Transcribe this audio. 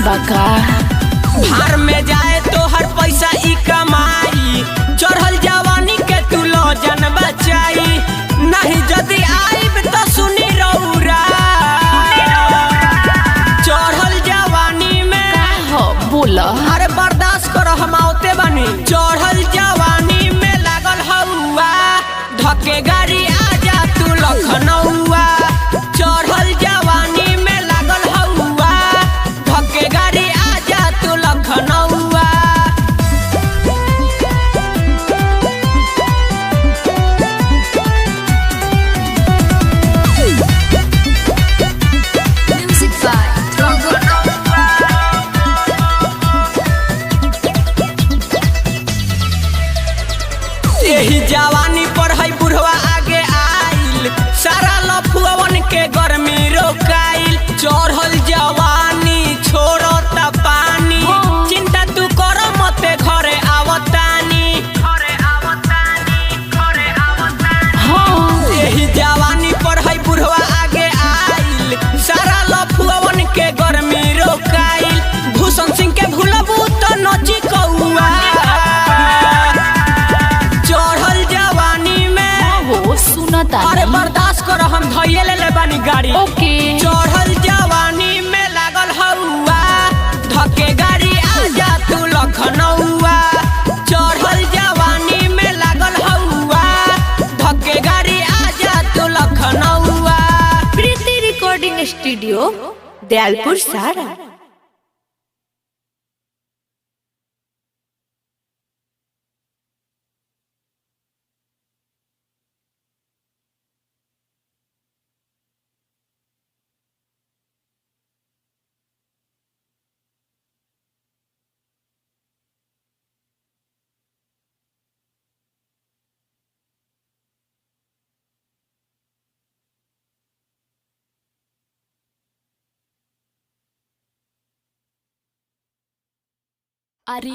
बका भार में जाए तो हर पैसा ई कमाई, चढ़ल जवानी के तू लो जन बचाई। नहीं जदी आईब तो सुनी रौरा, चढ़ल जवानी में हो बोला। अरे बर्दाश्त करो हम आवते बनी। चढ़ल जवानी में लागल हौआ, धके गाड़ी आजा तू लखनऊआ। चढ़ल जवानी में लागल हौआ, धके गाड़ी आजा तू लखनऊआ। यही जवानी पर है बुढ़वा आगे आइल, सारा लफुअवन के गर्मी रोकाइल। चढ़ल जवानी छोड़ता पानी, चिंता तू कर मते घरे आवतानी। यही जवानी पर है बुढ़वा आगे आइल, सारा लफुअवन के गर्मी रोकाइल। भूषण सिंह के भूलबू तो नची कौआ। अरे बर्दाश्त करो हम धैये ले बानी गाड़ी। ओके। चढ़ल जवानी में लागल हौआ, धके गाड़ी आजा तू लखनऊआ। चढ़ल जवानी में लागल हौआ, धके गाड़ी आजा तू लखनऊआ। प्रीति रिकॉर्डिंग स्टूडियो दयालपुर सारा। अरे